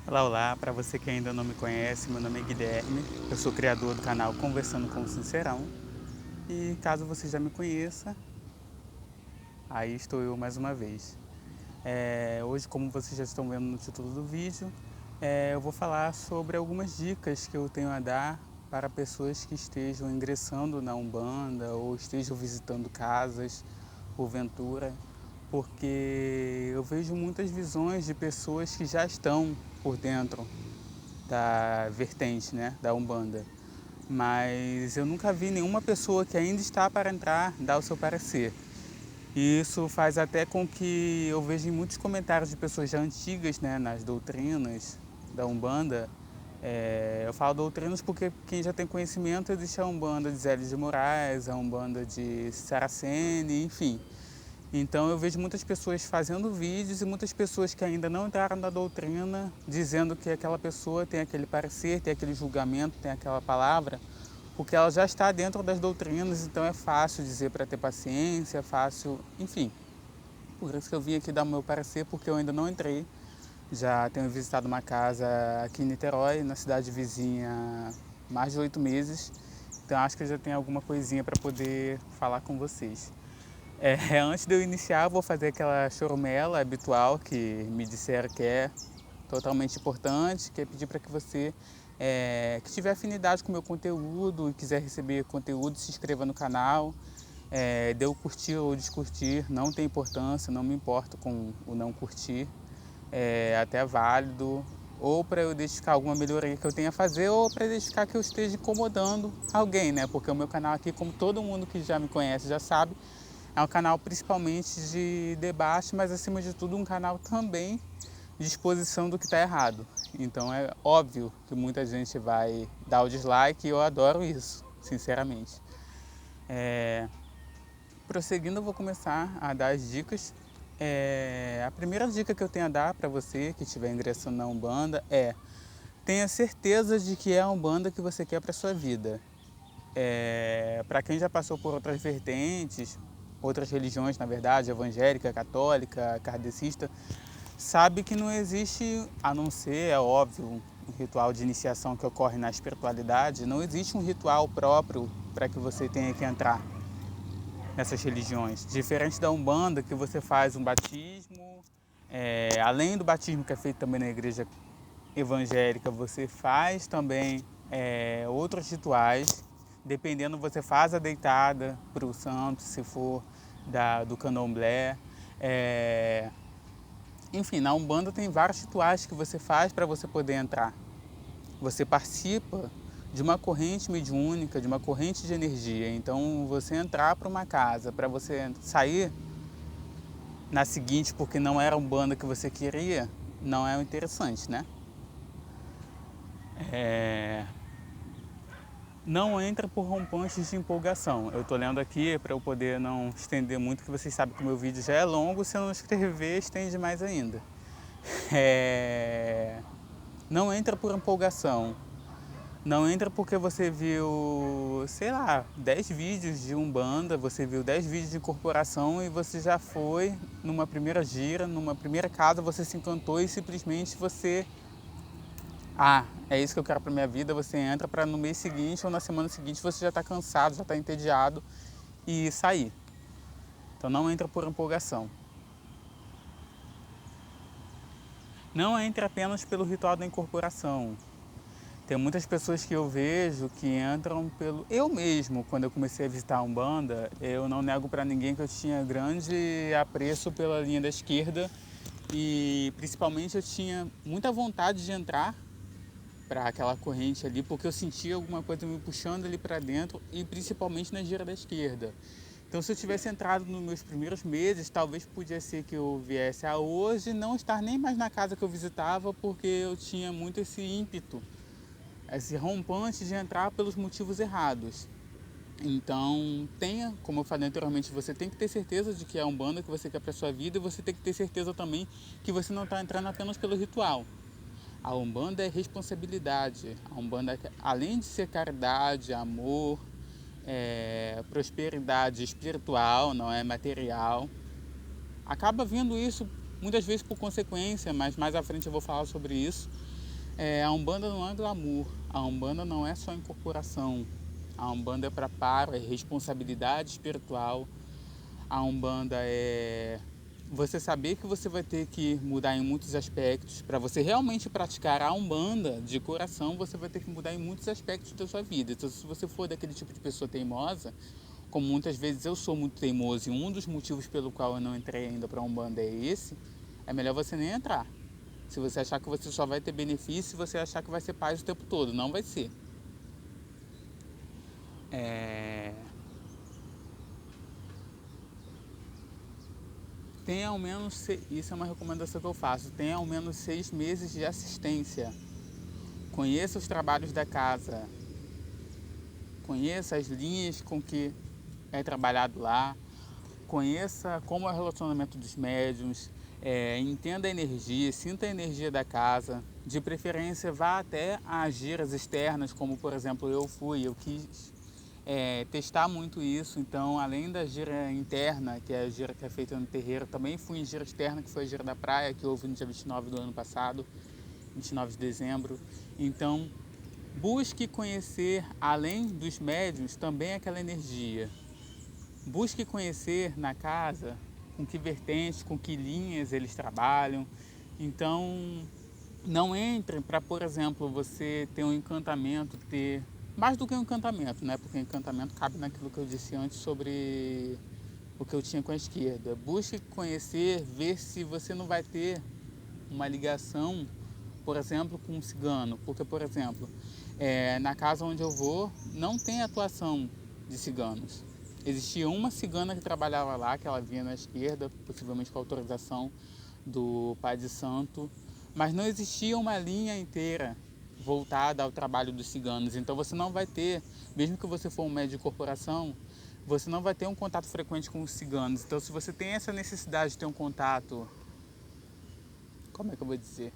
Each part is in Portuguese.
Olá, olá, para você que ainda não me conhece, meu nome é Guilherme, eu sou criador do canal Conversando com o Sincerão e caso você já me conheça, aí estou eu mais uma vez. Hoje, como vocês já estão vendo no título do vídeo, eu vou falar sobre algumas dicas que eu tenho a dar para pessoas que estejam ingressando na Umbanda ou estejam visitando casas porventura, porque eu vejo muitas visões de pessoas que já estão por dentro da vertente, né, da Umbanda. Mas eu nunca vi nenhuma pessoa que ainda está para entrar dar o seu parecer. E isso faz até com que eu veja em muitos comentários de pessoas já antigas, né, nas doutrinas da Umbanda. Eu falo doutrinas porque quem já tem conhecimento existe a Umbanda de Zélio de Moraes, a Umbanda de Saraceni, enfim. Então eu vejo muitas pessoas fazendo vídeos e muitas pessoas que ainda não entraram na doutrina dizendo que aquela pessoa tem aquele parecer, tem aquele julgamento, tem aquela palavra, porque ela já está dentro das doutrinas, então é fácil dizer para ter paciência, é fácil, enfim. Por isso que eu vim aqui dar o meu parecer, porque eu ainda não entrei. Já tenho visitado uma casa aqui em Niterói, na cidade vizinha, há mais de 8 meses. Então acho que eu já tenho alguma coisinha para poder falar com vocês. Antes de eu iniciar, eu vou fazer aquela choromela habitual que me disseram que é totalmente importante, que é pedir para que você que tiver afinidade com o meu conteúdo e quiser receber conteúdo, se inscreva no canal, dê o curtir ou descurtir, não tem importância, não me importo com o não curtir, é até válido, ou para eu identificar alguma melhoria que eu tenha a fazer, ou para identificar que eu esteja incomodando alguém, né? Porque o meu canal aqui, como todo mundo que já me conhece já sabe, é um canal principalmente de debate, mas acima de tudo um canal também de exposição do que está errado. Então é óbvio que muita gente vai dar o dislike e eu adoro isso, sinceramente. É, Prosseguindo, eu vou começar a dar as dicas. A primeira dica que eu tenho a dar para você que estiver ingressando na Umbanda é: tenha certeza de que é a Umbanda que você quer para sua vida. Para quem já passou por outras vertentes, outras religiões, na verdade, evangélica, católica, kardecista, sabe que não existe, a não ser, é óbvio, um ritual de iniciação que ocorre na espiritualidade, não existe um ritual próprio para que você tenha que entrar nessas religiões. Diferente da Umbanda, que você faz um batismo, além do batismo que é feito também na igreja evangélica, você faz também outros rituais. Dependendo, você faz a deitada para o santo, se for do candomblé. Enfim, na Umbanda tem vários rituais que você faz para você poder entrar. Você participa de uma corrente mediúnica, de uma corrente de energia. Então, você entrar para uma casa, para você sair na seguinte porque não era a Umbanda que você queria, não é o interessante, né? É... Não entra por rompantes de empolgação. Eu estou lendo aqui para eu poder não estender muito, que vocês sabem que o meu vídeo já é longo, se eu não escrever, estende mais ainda. Não entra por empolgação. Não entra porque você viu, sei lá, 10 vídeos de Umbanda, você viu 10 vídeos de incorporação e você já foi numa primeira gira, numa primeira casa, você se encantou e simplesmente você... é isso que eu quero para minha vida. Você entra para no mês seguinte ou na semana seguinte você já está cansado, já está entediado e sair. Então não entra por empolgação. Não entre apenas pelo ritual da incorporação. Tem muitas pessoas que eu vejo que entram pelo... Eu mesmo, quando eu comecei a visitar a Umbanda, eu não nego para ninguém que eu tinha grande apreço pela linha da esquerda e principalmente eu tinha muita vontade de entrar para aquela corrente ali, porque eu sentia alguma coisa me puxando ali para dentro e principalmente na gira da esquerda. Então, se eu tivesse entrado nos meus primeiros meses, talvez podia ser que eu viesse a hoje não estar nem mais na casa que eu visitava, porque eu tinha muito esse ímpeto, esse rompante de entrar pelos motivos errados. Então, como eu falei anteriormente, você tem que ter certeza de que é a Umbanda que você quer para sua vida e você tem que ter certeza também que você não está entrando apenas pelo ritual. A Umbanda é responsabilidade. A Umbanda, além de ser caridade, amor, prosperidade espiritual, não é material, acaba vindo isso muitas vezes por consequência, mas mais à frente eu vou falar sobre isso. A Umbanda não é glamour, a Umbanda não é só incorporação, a Umbanda é preparo, é responsabilidade espiritual, a Umbanda é você saber que você vai ter que mudar em muitos aspectos. Para você realmente praticar a Umbanda de coração, você vai ter que mudar em muitos aspectos da sua vida. Então, se você for daquele tipo de pessoa teimosa, como muitas vezes eu sou muito teimoso, e um dos motivos pelo qual eu não entrei ainda para a Umbanda é esse, é melhor você nem entrar. Se você achar que você só vai ter benefício, se você achar que vai ser paz o tempo todo, não vai ser. Tenha ao menos, isso é uma recomendação que eu faço, tenha ao menos 6 meses de assistência. Conheça os trabalhos da casa, conheça as linhas com que é trabalhado lá, conheça como é o relacionamento dos médiuns, entenda a energia, sinta a energia da casa. De preferência, vá até as giras externas, como por exemplo eu quis testar muito isso. Então, além da gira interna, que é a gira que é feita no terreiro, também fui em gira externa, que foi a gira da praia, que houve no dia 29 do ano passado, 29 de dezembro. Então, busque conhecer, além dos médiuns, também aquela energia. Busque conhecer na casa com que vertentes, com que linhas eles trabalham. Então, não entre para, por exemplo, você ter um encantamento, ter mais do que um encantamento, né? Porque o encantamento cabe naquilo que eu disse antes sobre o que eu tinha com a esquerda. Busque conhecer, ver se você não vai ter uma ligação, por exemplo, com um cigano. Porque, por exemplo, na casa onde eu vou, não tem atuação de ciganos. Existia uma cigana que trabalhava lá, que ela vinha na esquerda, possivelmente com autorização do Pai de Santo, mas não existia uma linha inteira voltada ao trabalho dos ciganos. Então você não vai ter, mesmo que você for um médium de corporação, você não vai ter um contato frequente com os ciganos. Então, se você tem essa necessidade de ter um contato, como é que eu vou dizer?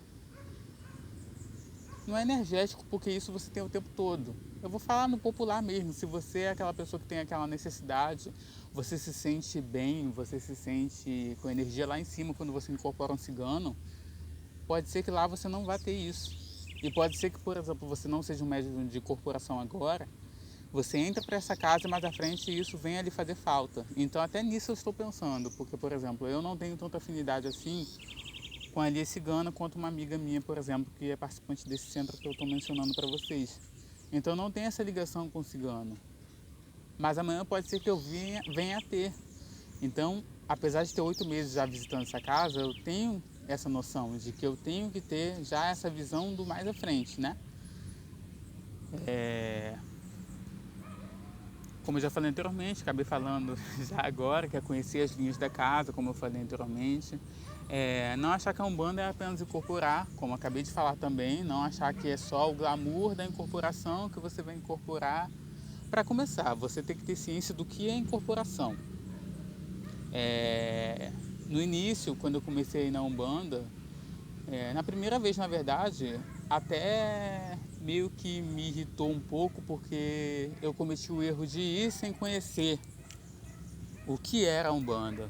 Não é energético, porque isso você tem o tempo todo. Eu vou falar no popular mesmo. Se você é aquela pessoa que tem aquela necessidade, você se sente bem, você se sente com energia lá em cima quando você incorpora um cigano, pode ser que lá você não vá ter isso. E pode ser que, por exemplo, você não seja um médium de corporação agora, você entra para essa casa e mais à frente isso vem ali fazer falta. Então até nisso eu estou pensando, porque, por exemplo, eu não tenho tanta afinidade assim com a Lia Cigana quanto uma amiga minha, por exemplo, que é participante desse centro que eu estou mencionando para vocês. Então não tem essa ligação com o cigano. Mas amanhã pode ser que eu venha a ter. Então, apesar de ter 8 meses já visitando essa casa, eu tenho essa noção de que eu tenho que ter já essa visão do mais à frente, né? Como eu já falei anteriormente, acabei falando já agora, que é conhecer as linhas da casa, como eu falei anteriormente. Não achar que a Umbanda é apenas incorporar, como eu acabei de falar também, não achar que é só o glamour da incorporação que você vai incorporar. Para começar, você tem que ter ciência do que é incorporação. No início, quando eu comecei na Umbanda, na primeira vez, na verdade, até meio que me irritou um pouco, porque eu cometi o erro de ir sem conhecer o que era a Umbanda.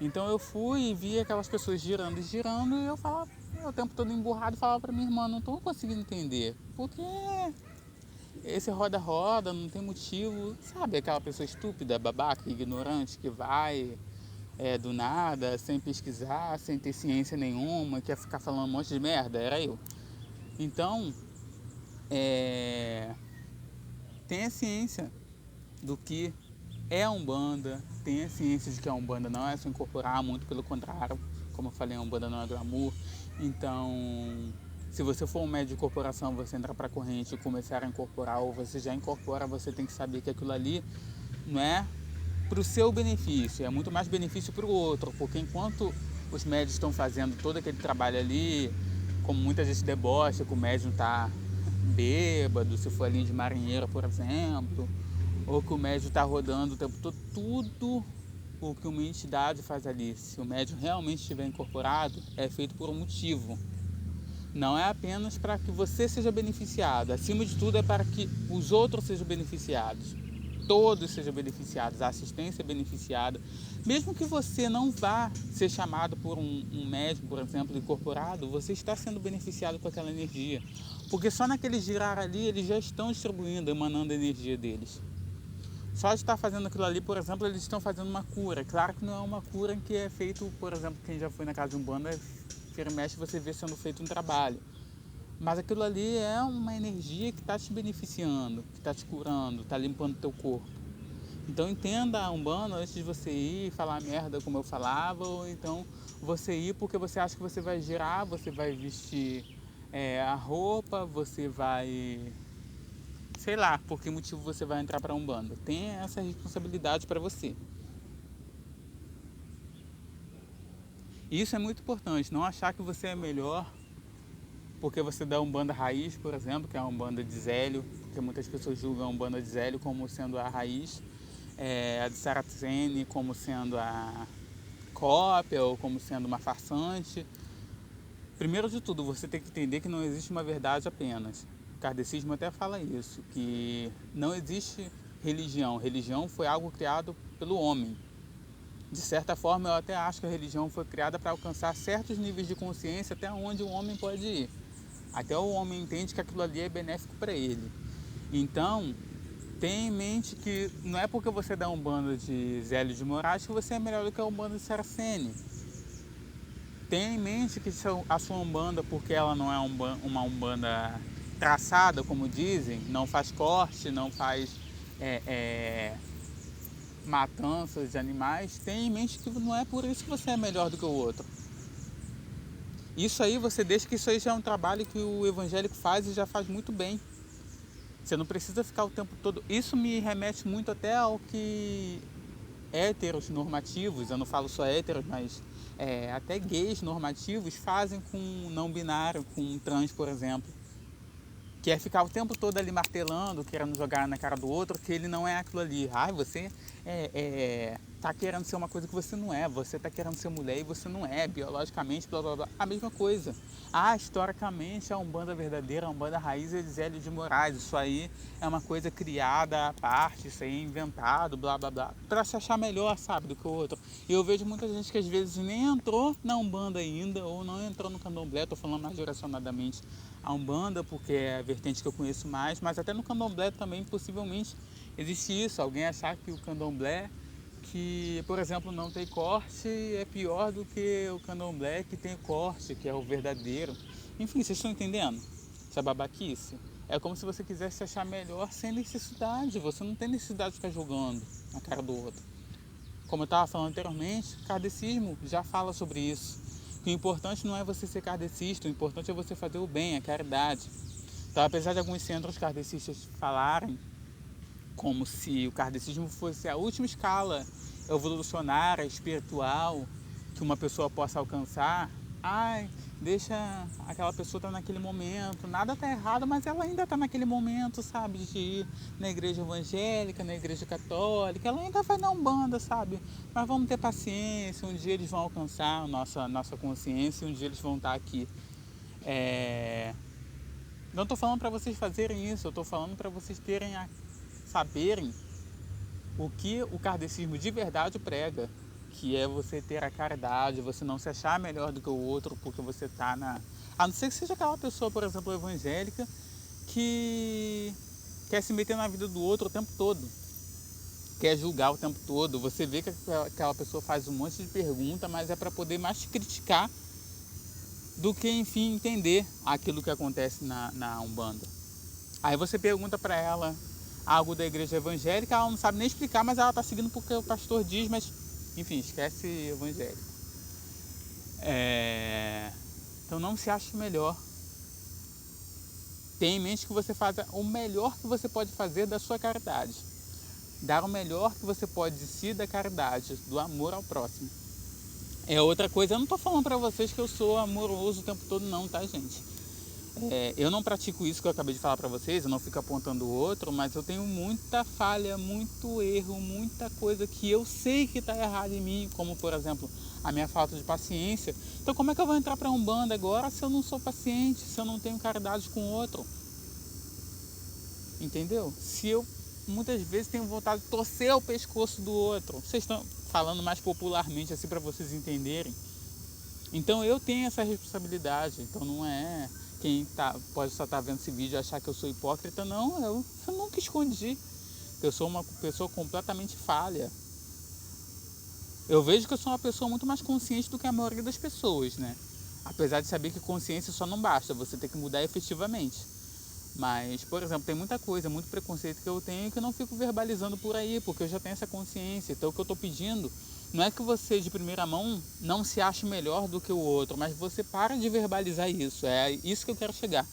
Então eu fui e vi aquelas pessoas girando e girando, e eu falava, o tempo todo emburrado, falava para minha irmã, não estou conseguindo entender, porque esse roda-roda não tem motivo, sabe, aquela pessoa estúpida, babaca, ignorante, que vai do nada, sem pesquisar, sem ter ciência nenhuma, quer ficar falando um monte de merda, era eu. Então, tenha ciência do que é a Umbanda, tenha ciência de que a Umbanda não é só incorporar, muito pelo contrário, como eu falei, a Umbanda não é glamour. Então, se você for um médium de corporação, você entrar para a corrente e começar a incorporar, ou você já incorpora, você tem que saber que aquilo ali não é para o seu benefício, é muito mais benefício para o outro, porque enquanto os médios estão fazendo todo aquele trabalho ali, como muita gente debocha, que o médium está bêbado, se for a linha de marinheiro, por exemplo, ou que o médium está rodando o tempo todo, tudo o que uma entidade faz ali, se o médium realmente estiver incorporado, é feito por um motivo. Não é apenas para que você seja beneficiado, acima de tudo é para que os outros sejam beneficiados. todos sejam beneficiados, a assistência é beneficiada. Mesmo que você não vá ser chamado por um médico, por exemplo, incorporado, você está sendo beneficiado com aquela energia. Porque só naquele girar ali, eles já estão distribuindo, emanando a energia deles. Só de estar fazendo aquilo ali, por exemplo, eles estão fazendo uma cura. Claro que não é uma cura que é feito, por exemplo, quem já foi na casa de Umbanda, vira e mexe, você vê sendo feito um trabalho. Mas aquilo ali é uma energia que está te beneficiando, que está te curando, está limpando o teu corpo. Então entenda a Umbanda antes de você ir falar merda como eu falava, ou então você ir porque você acha que você vai girar, você vai vestir a roupa, você vai... sei lá por que motivo você vai entrar para a Umbanda. Tenha essa responsabilidade para você. E isso é muito importante, não achar que você é melhor porque você dá Umbanda raiz, por exemplo, que é a Umbanda de Zélio, porque muitas pessoas julgam a Umbanda de Zélio como sendo a raiz, a de Saraceni como sendo a cópia ou como sendo uma farsante. Primeiro de tudo, você tem que entender que não existe uma verdade apenas. O kardecismo até fala isso, que não existe religião. Religião foi algo criado pelo homem. De certa forma, eu até acho que a religião foi criada para alcançar certos níveis de consciência até onde o homem pode ir. Até o homem entende que aquilo ali é benéfico para ele. Então, tenha em mente que não é porque você dá Umbanda de Zélio de Moraes que você é melhor do que a Umbanda de Saraceni. Tenha em mente que a sua Umbanda, porque ela não é uma Umbanda traçada, como dizem, não faz corte, não faz matanças de animais, tenha em mente que não é por isso que você é melhor do que o outro. Isso aí você deixa que isso aí já é um trabalho que o evangélico faz e já faz muito bem. Você não precisa ficar o tempo todo... Isso me remete muito até ao que héteros normativos, eu não falo só héteros, mas até gays normativos fazem com não binário, com trans, por exemplo. Que é ficar o tempo todo ali martelando, querendo jogar na cara do outro, que ele não é aquilo ali. Ai, você tá querendo ser uma coisa que você não é, você tá querendo ser mulher e você não é, biologicamente, blá blá blá. A mesma coisa. Historicamente, a Umbanda verdadeira, a Umbanda raiz é de Zélio de Moraes. Isso aí é uma coisa criada à parte, isso aí é inventado, blá blá blá, pra se achar melhor, sabe, do que o outro. E eu vejo muita gente que às vezes nem entrou na Umbanda ainda, ou não entrou no Candomblé, tô falando mais direcionadamente a Umbanda, porque é a vertente que eu conheço mais, mas até no Candomblé também possivelmente existe isso, alguém achar que o Candomblé que, por exemplo, não tem corte é pior do que o Candomblé que tem corte, que é o verdadeiro. Enfim, vocês estão entendendo? Essa babaquice. É como se você quisesse se achar melhor sem necessidade, você não tem necessidade de ficar jogando na cara do outro. Como eu estava falando anteriormente, o kardecismo já fala sobre isso. Que o importante não é você ser kardecista, o importante é você fazer o bem, a caridade. Então, apesar de alguns centros kardecistas falarem como se o kardecismo fosse a última escala evolucionária, espiritual, que uma pessoa possa alcançar, deixa aquela pessoa estar naquele momento, nada está errado, mas ela ainda está naquele momento, sabe, de ir na igreja evangélica, na igreja católica, ela ainda vai na Umbanda, sabe, mas vamos ter paciência, um dia eles vão alcançar a nossa consciência, um dia eles vão estar aqui. Não estou falando para vocês fazerem isso, eu estou falando para vocês saberem o que o kardecismo de verdade prega, que é você ter a caridade, você não se achar melhor do que o outro porque você está na... A não ser que seja aquela pessoa, por exemplo, evangélica, que quer se meter na vida do outro o tempo todo, quer julgar o tempo todo. Você vê que aquela pessoa faz um monte de pergunta, mas é para poder mais te criticar do que, enfim, entender aquilo que acontece na Umbanda. Aí você pergunta para ela algo da igreja evangélica, ela não sabe nem explicar, mas ela está seguindo porque o pastor diz, mas, enfim, esquece evangélico. Então não se ache melhor. Tenha em mente que você faça o melhor que você pode fazer da sua caridade. Dar o melhor que você pode de si da caridade, do amor ao próximo. Outra coisa, eu não estou falando para vocês que eu sou amoroso o tempo todo não, tá, gente? Eu não pratico isso que eu acabei de falar para vocês, eu não fico apontando o outro, mas eu tenho muita falha, muito erro, muita coisa que eu sei que está errada em mim, como, por exemplo, a minha falta de paciência. Então, como é que eu vou entrar para Umbanda agora se eu não sou paciente, se eu não tenho caridade com o outro? Entendeu? Se eu muitas vezes tenho vontade de torcer o pescoço do outro. Vocês estão falando mais popularmente assim para vocês entenderem. Então eu tenho essa responsabilidade. Então não é quem pode só estar vendo esse vídeo e achar que eu sou hipócrita. Não, eu nunca escondi. Eu sou uma pessoa completamente falha. Eu vejo que eu sou uma pessoa muito mais consciente do que a maioria das pessoas, né? Apesar de saber que consciência só não basta, você tem que mudar efetivamente. Mas, por exemplo, tem muita coisa, muito preconceito que eu tenho que eu não fico verbalizando por aí, porque eu já tenho essa consciência. Então o que eu estou pedindo não é que você de primeira mão não se ache melhor do que o outro, mas você para de verbalizar isso. É isso que eu quero chegar.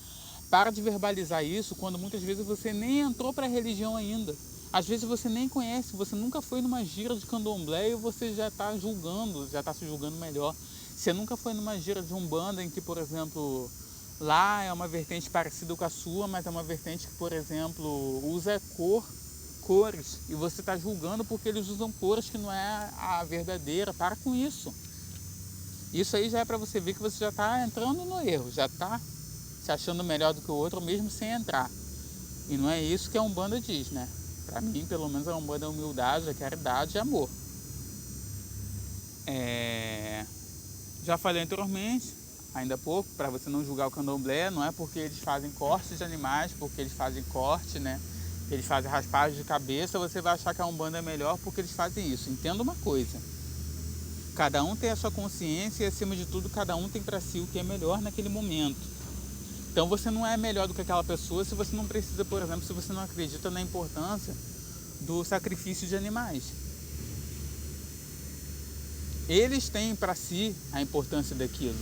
Para de verbalizar isso quando muitas vezes você nem entrou para a religião ainda. Às vezes você nem conhece, você nunca foi numa gira de candomblé e você já está julgando, já está se julgando melhor. Você nunca foi numa gira de umbanda em que, por exemplo, lá é uma vertente parecida com a sua, mas é uma vertente que, por exemplo, usa cores. E você está julgando porque eles usam cores que não é a verdadeira. Para com isso. Isso aí já é para você ver que você já está entrando no erro, já está se achando melhor do que o outro mesmo sem entrar. E não é isso que a Umbanda diz, né? Para mim, pelo menos, a Umbanda é humildade, é caridade e amor. Já falei anteriormente, ainda há pouco, para você não julgar o candomblé, não é porque eles fazem cortes de animais, porque eles fazem corte, né? Eles fazem raspagem de cabeça, você vai achar que a Umbanda é melhor porque eles fazem isso. Entenda uma coisa, cada um tem a sua consciência e, acima de tudo, cada um tem para si o que é melhor naquele momento. Então você não é melhor do que aquela pessoa se você não precisa, por exemplo, se você não acredita na importância do sacrifício de animais. Eles têm para si a importância daquilo.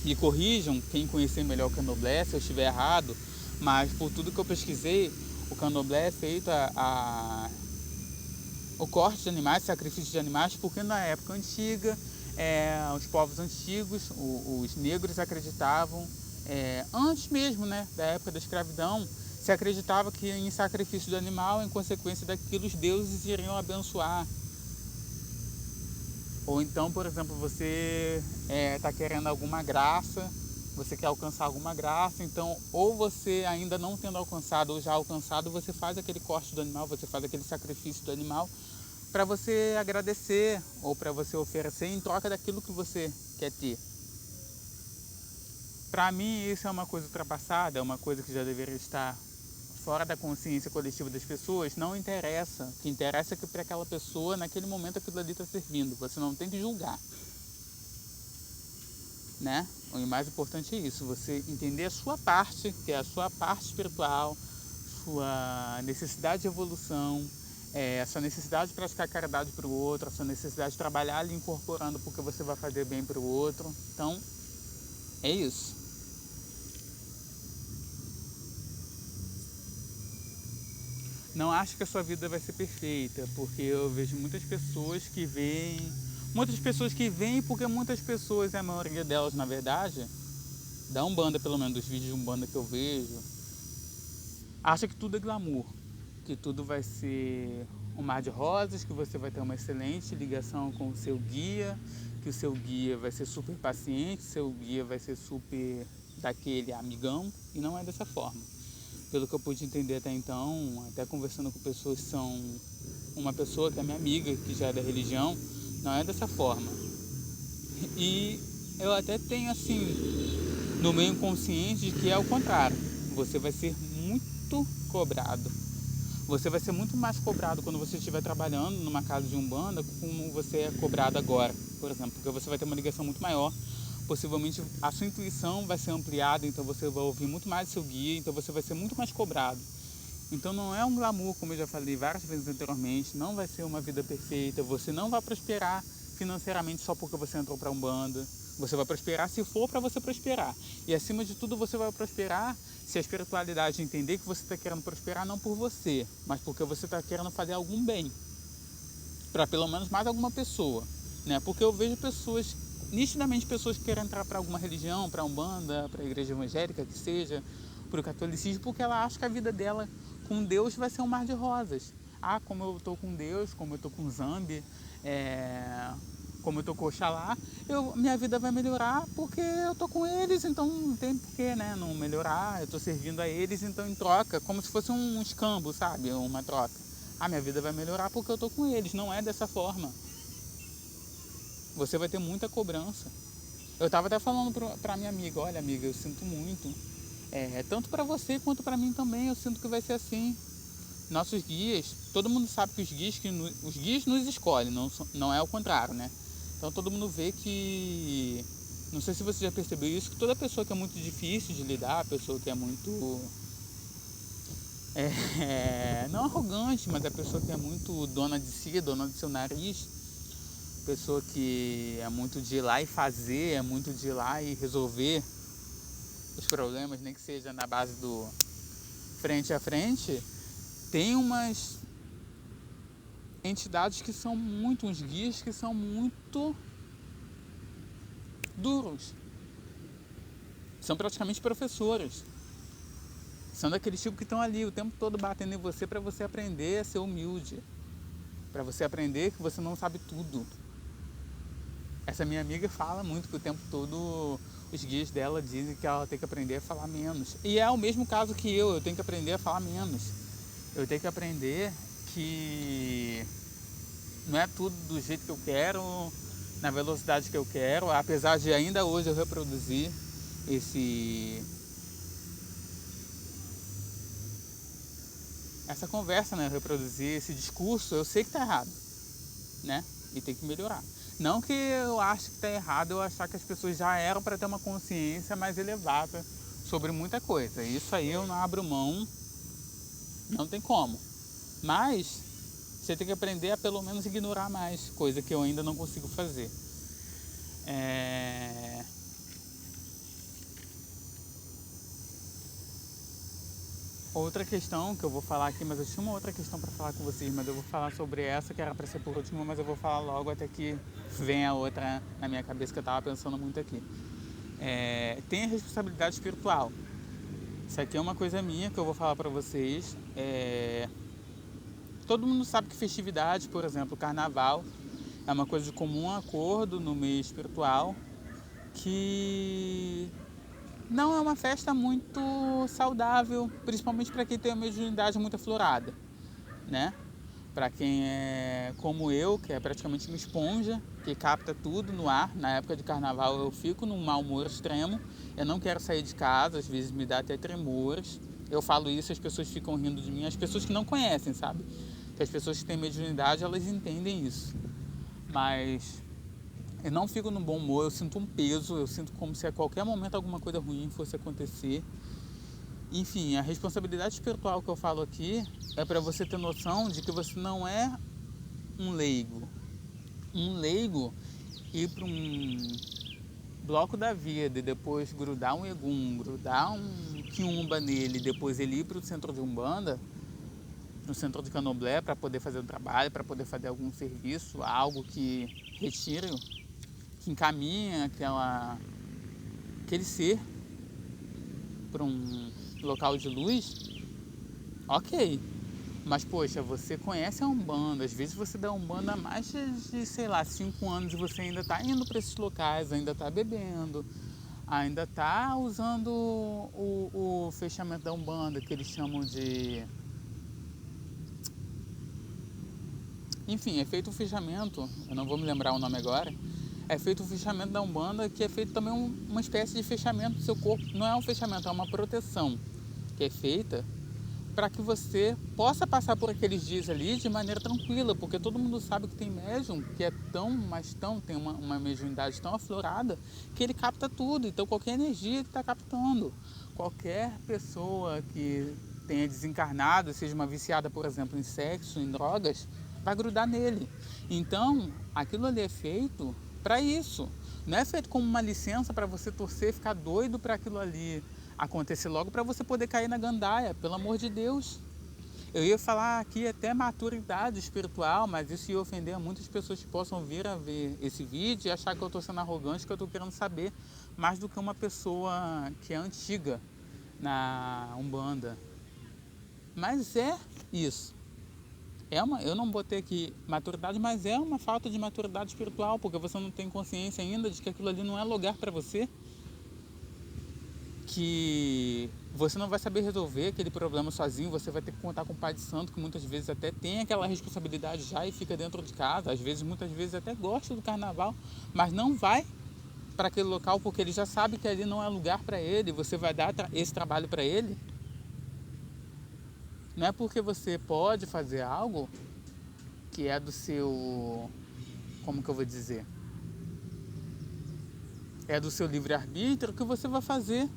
Me corrijam, quem conhecer melhor o candomblé, se eu estiver errado, mas por tudo que eu pesquisei, o candomblé é feito o corte de animais, sacrifício de animais, porque na época antiga, os povos antigos, os negros acreditavam, antes mesmo, né, da época da escravidão, se acreditava que em sacrifício do animal, em consequência daquilo, os deuses iriam abençoar. Ou então, por exemplo, você está querendo alguma graça, você quer alcançar alguma graça, então, ou você ainda não tendo alcançado ou já alcançado, você faz aquele corte do animal, você faz aquele sacrifício do animal para você agradecer ou para você oferecer em troca daquilo que você quer ter. Para mim, isso é uma coisa ultrapassada, é uma coisa que já deveria estar fora da consciência coletiva das pessoas. Não interessa. O que interessa é que para aquela pessoa, naquele momento, aquilo ali está servindo. Você não tem que julgar, né? O mais importante é isso, você entender a sua parte, que é a sua parte espiritual, sua necessidade de evolução, essa necessidade de praticar caridade para o outro, essa necessidade de trabalhar ali incorporando porque você vai fazer bem para o outro. Então, é isso. Não acho que a sua vida vai ser perfeita, porque eu vejo muitas pessoas que veem porque muitas pessoas, a maioria delas na verdade, da Umbanda pelo menos, dos vídeos de Umbanda que eu vejo, acha que tudo é glamour, que tudo vai ser um mar de rosas, que você vai ter uma excelente ligação com o seu guia, que o seu guia vai ser super paciente, seu guia vai ser super daquele amigão, e não é dessa forma. Pelo que eu pude entender até então, até conversando com pessoas que são uma pessoa que é minha amiga, que já é da religião, não é dessa forma. E eu até tenho assim, no meio inconsciente, de que é o contrário. Você vai ser muito cobrado. Você vai ser muito mais cobrado quando você estiver trabalhando numa casa de Umbanda, como você é cobrado agora, por exemplo, porque você vai ter uma ligação muito maior. Possivelmente a sua intuição vai ser ampliada, então você vai ouvir muito mais do seu guia, então você vai ser muito mais cobrado. Então não é um glamour, como eu já falei várias vezes anteriormente, não vai ser uma vida perfeita, você não vai prosperar financeiramente só porque você entrou para a Umbanda. Você vai prosperar se for para você prosperar. E acima de tudo você vai prosperar se a espiritualidade entender que você está querendo prosperar não por você, mas porque você está querendo fazer algum bem. Para pelo menos mais alguma pessoa, né? Porque eu vejo pessoas, nitidamente pessoas que querem entrar para alguma religião, para a Umbanda, para a igreja evangélica, que seja, para o catolicismo, porque ela acha que a vida dela com Deus vai ser um mar de rosas. Ah, como eu estou com Deus, como eu estou com Zambi, como eu tô com Oxalá, minha vida vai melhorar porque eu tô com eles, então não tem porquê, né, não melhorar. Eu tô servindo a eles, então em troca, como se fosse um escambo, sabe, uma troca. Minha vida vai melhorar porque eu tô com eles, não é dessa forma. Você vai ter muita cobrança. Eu tava até falando pra minha amiga, olha amiga, eu sinto muito. Tanto pra você quanto pra mim também, eu sinto que vai ser assim. Nossos guias, todo mundo sabe que os guias nos escolhem, não é o contrário, né? Então todo mundo vê que, não sei se você já percebeu isso, que toda pessoa que é muito difícil de lidar, pessoa que é muito, não arrogante, mas a pessoa que é muito dona de si, dona do seu nariz, pessoa que é muito de ir lá e fazer, é muito de ir lá e resolver os problemas, nem que seja na base do frente a frente, tem umas entidades que são muito, uns guias que são muito duros. São praticamente professores. São daqueles tipos que estão ali o tempo todo batendo em você para você aprender a ser humilde. Para você aprender que você não sabe tudo. Essa minha amiga fala muito que o tempo todo os guias dela dizem que ela tem que aprender a falar menos. E é o mesmo caso que eu tenho que aprender a falar menos. Eu tenho que aprender que não é tudo do jeito que eu quero, na velocidade que eu quero, apesar de ainda hoje eu reproduzir essa conversa, né? Eu reproduzir esse discurso, eu sei que tá errado, né? E tem que melhorar. Não que eu ache que tá errado, eu achar que as pessoas já eram para ter uma consciência mais elevada sobre muita coisa. Isso aí eu não abro mão, não tem como. Mas você tem que aprender a pelo menos ignorar mais, coisa que eu ainda não consigo fazer. Outra questão que eu vou falar aqui, mas eu tinha uma outra questão para falar com vocês, mas eu vou falar sobre essa que era para ser por último, mas eu vou falar logo até que venha outra na minha cabeça que eu estava pensando muito aqui. Tem a responsabilidade espiritual. Isso aqui é uma coisa minha que eu vou falar para vocês. Todo mundo sabe que festividade, por exemplo, carnaval, é uma coisa de comum acordo no meio espiritual, que não é uma festa muito saudável, principalmente para quem tem uma mediunidade muito aflorada, né? Para quem é como eu, que é praticamente uma esponja, que capta tudo no ar. Na época de carnaval eu fico num mau humor extremo, eu não quero sair de casa, às vezes me dá até tremores. Eu falo isso, as pessoas ficam rindo de mim, as pessoas que não conhecem, sabe? Que as pessoas que têm mediunidade, elas entendem isso. Mas eu não fico no bom humor, eu sinto um peso, eu sinto como se a qualquer momento alguma coisa ruim fosse acontecer. Enfim, a responsabilidade espiritual que eu falo aqui é para você ter noção de que você não é um leigo. Um leigo ir para um bloco da vida e depois grudar um egum, grudar um quiumba nele, depois ele ir para o centro de Umbanda, no centro de Candomblé, para poder fazer um trabalho, para poder fazer algum serviço, algo que retire, que encaminhe aquele ser para um local de luz, ok. Mas, poxa, você conhece a Umbanda, às vezes você dá Umbanda há mais de, sei lá, 5 anos e você ainda está indo para esses locais, ainda está bebendo, ainda está usando o fechamento da Umbanda, que eles chamam de... Enfim, é feito um fechamento, eu não vou me lembrar o nome agora, é feito um fechamento da Umbanda, que é feito também uma espécie de fechamento do seu corpo. Não é um fechamento, é uma proteção que é feita para que você possa passar por aqueles dias ali de maneira tranquila, porque todo mundo sabe que tem médium que é tem uma mediunidade tão aflorada que ele capta tudo. Então qualquer energia ele está captando. Qualquer pessoa que tenha desencarnado, seja uma viciada, por exemplo, em sexo, em drogas, vai grudar nele. Então aquilo ali é feito para isso. Não é feito como uma licença para você torcer e ficar doido para aquilo ali acontecer logo, para você poder cair na gandaia, pelo amor de Deus. Eu ia falar aqui até maturidade espiritual, mas isso ia ofender muitas pessoas que possam vir a ver esse vídeo e achar que eu estou sendo arrogante, que eu estou querendo saber mais do que uma pessoa que é antiga na Umbanda. Mas é isso. eu não botei aqui maturidade, mas é uma falta de maturidade espiritual, porque você não tem consciência ainda de que aquilo ali não é lugar para você, que você não vai saber resolver aquele problema sozinho, você vai ter que contar com o Pai de Santo, que muitas vezes até tem aquela responsabilidade já e fica dentro de casa, muitas vezes até gosta do carnaval, mas não vai para aquele local porque ele já sabe que ali não é lugar para ele, você vai dar esse trabalho para ele. Não é porque você pode fazer algo que é do seu, como que eu vou dizer? É do seu livre-arbítrio que você vai fazer.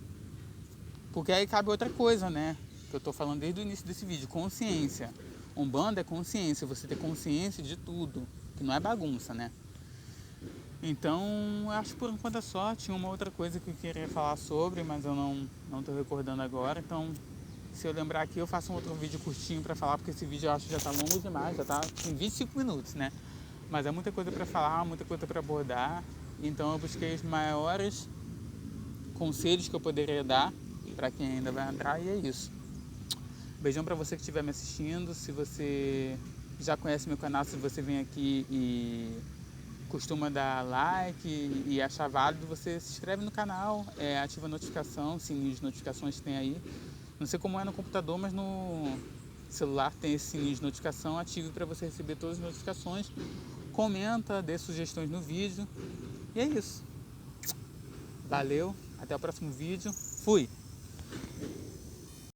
Porque aí cabe outra coisa, né? Que eu tô falando desde o início desse vídeo, consciência. Umbanda é consciência, você ter consciência de tudo, que não é bagunça, né? Então, acho que por enquanto é só. Tinha uma outra coisa que eu queria falar sobre, mas eu não tô recordando agora. Então, se eu lembrar aqui, eu faço um outro vídeo curtinho pra falar, porque esse vídeo eu acho que já tá longo demais, já tá em 25 minutos, né? Mas é muita coisa pra falar, muita coisa pra abordar. Então, eu busquei os maiores conselhos que eu poderia dar para quem ainda vai entrar, e é isso. Beijão para você que estiver me assistindo. Se você já conhece meu canal, se você vem aqui e costuma dar like e achar válido, você se inscreve no canal, ativa a notificação, sininho de notificações que tem aí. Não sei como é no computador, mas no celular tem esse sininho de notificação, ative para você receber todas as notificações. Comenta, dê sugestões no vídeo. E é isso. Valeu, até o próximo vídeo. Fui!